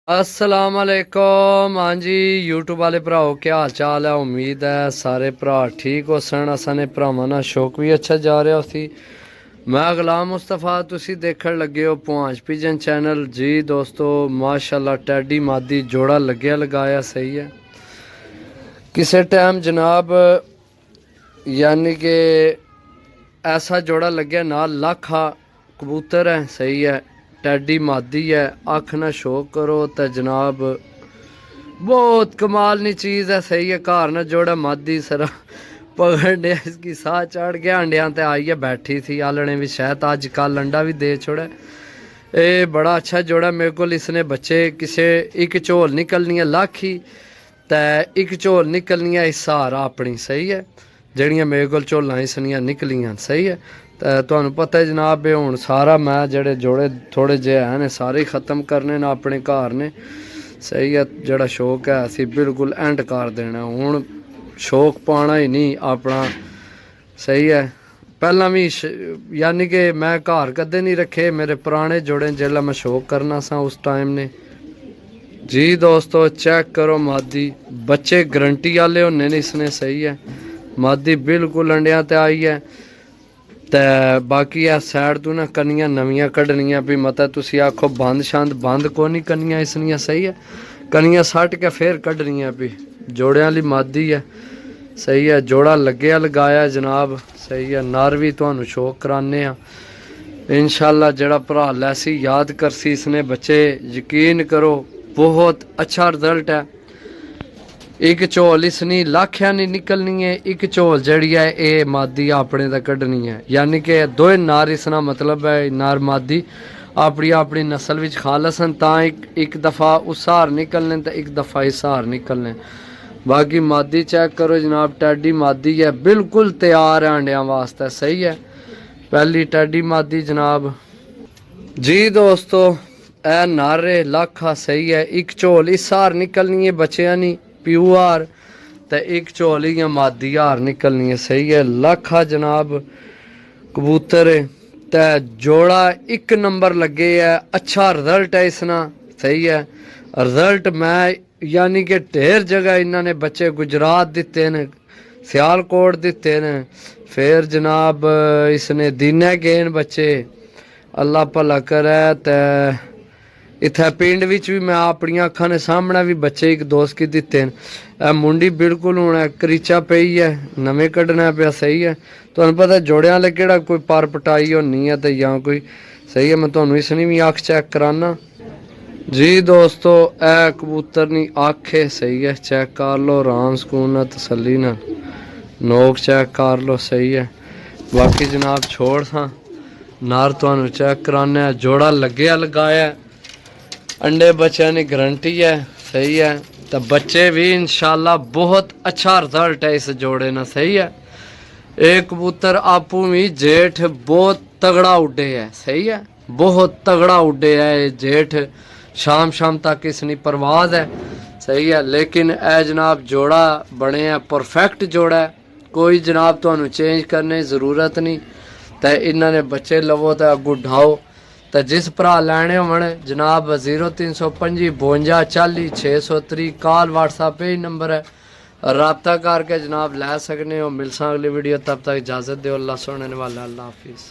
अस्सलाम वालेकुम। हाँ जी यूट्यूब वाले भराओ क्या हाल चाल है। उम्मीद है सारे भरा ठीक हो सन। असाने भरावां नाल शौक भी अच्छा जा रहा सी। मैं गुलाम मुस्तफा, तुसी देखण लगे हो पुआंच पिजन चैनल। जी दोस्तों माशाल्लाह टैडी मादी जोड़ा लग्या लगाया सही है। किसी टाइम जनाब यानी कि ऐसा जोड़ा लग्या नाल लाखा कबूतर है सही है। टैडी मादी है, अख ना शौक करो तो जनाब बहुत कमाल नी चीज़ है सही है। घर ना जोड़ा मादी सरा पकड़ लिया, इसकी साह चढ़ गया। अंडिया ते आइए बैठी थी आलने भी, शायद आज कल अंडा भी दे छोड़ा। ये बड़ा अच्छा जोड़ा मेरे को। इसने बच्चे किसे एक झोल निकलनी है लाखी ते एक झोल निकलनी है सहारा अपनी सही है। जड़ियाँ मेरे को झोलां इसनियां निकलियां सही है। तो तुहानू पता है जनाब हुण सारा मैं जड़े जोड़े थोड़े जे हैं सारे ही खत्म करने न अपने घर ने सही है। जड़ा शौक है असी बिल्कुल एंड कर देना हुण, शौक पाना ही नहीं अपना सही है। पहला भी यानी कि मैं घर कदे नहीं रखे, मेरे पुराने जोड़े जिसलै मैं शौक करना सा उस टाइम ने। जी दोस्तों चेक करो मादी, बच्चे गारंटी वाले होने ने इसने सही है। मादी बिल्कुल अंडिया ते आई है। तो बाकी आ सैड तो ना कनियां नवियां कढ़नियां भी मतलब तुसी आखो बंद शंद बंद को नहीं कनियां इसनियां सही है। कनियां सट के फिर कढ़नियां भी जोड़ियां वाली मादी है सही है। जोड़ा लग्या लगाया जनाब सही है। नर भी तुहानू शौक कराने इंशाल्लाह। जड़ा भरा लैसी याद करसी इसने बच्चे, यकीन करो बहुत अच्छा रिजल्ट है। एक झोल इसनी लाखिया नहीं निकलनी है, एक झोल जड़ी है ये मादी अपने तक कढ़नी है। यानी कि दोए नार इसना मतलब है नार मादी अपनी अपनी नस्ल विच खालस हैं। ता एक दफ़ा उस हार निकलने तो एक दफ़ा इस हार निकलने। बाकी मादी चेक करो जनाब, टैडी मादी है बिल्कुल तैयार है अंडिया वास्ते सही है। पहली टैडी मादी जनाब। जी दोस्तों ए नारे लाखा सही है। एक झोल इस हार निकलनी है बच्चिया नहीं प्यू हार, तो एक झोल ही मादी हार निकलनी है सही है। लाखा जनाब कबूतर ते जोड़ा एक नंबर लगे है। अच्छा रिजल्ट है इसना सही है। रिजल्ट मैं यानी कि ढेर जगह इन्होंने बच्चे गुजरात दिते ने, सियालकोट दिते ने, फिर जनाब इसने दीने गेन बच्चे अल्लाह भला करे। तो इत्थे पिंड विच भी मैं अपन अखा ने सामने भी बच्चे एक दोस्त की दिते हैं। मुंडी बिल्कुल हूँ करीचा पई है, नवे कढ़ना पिया सही है। तुहानू पता जोड़ियां वाले केड़ा कोई पर पटाई होनी है तो या कोई सही है। मैं तुहानू इसनी भी अख चेक कराना। जी दोस्तों ए कबूतर नी अख है सही है। चेक कर लो आराम सुकून ना तसली ना, नोक चेक कर लो सही है। बाकी जनाब छोड़ था नार तुहानू चेक कराने। जोड़ा लग्या लगाया अंडे बच्चों की गारंटी है सही है। तो बच्चे भी इंशाल्लाह बहुत अच्छा रिजल्ट है इस जोड़े ना सही है। एक कबूतर आपू भी जेठ बहुत तगड़ा उड़े है सही है, बहुत तगड़ा उड़े है ये जेठ। शाम शाम तक इसकी परवाज है सही है। लेकिन ए जनाब जोड़ा बने है परफेक्ट जोड़ा है, कोई जनाब तुहानू चेंज करने की जरूरत नहीं। तो इन्होंने बच्चे लवो तो अगू ढाओ। तो जिस भरा लैने होने जनाब 0325 52 40 630 कॉल व्हाट्सएप यही नंबर है, रबता करके जनाब लै सकने हो। मिलसा अगली वीडियो, तब तक इजाज़त दो। अल्लाह सुनने वाला, अल्लाह हाफिज़।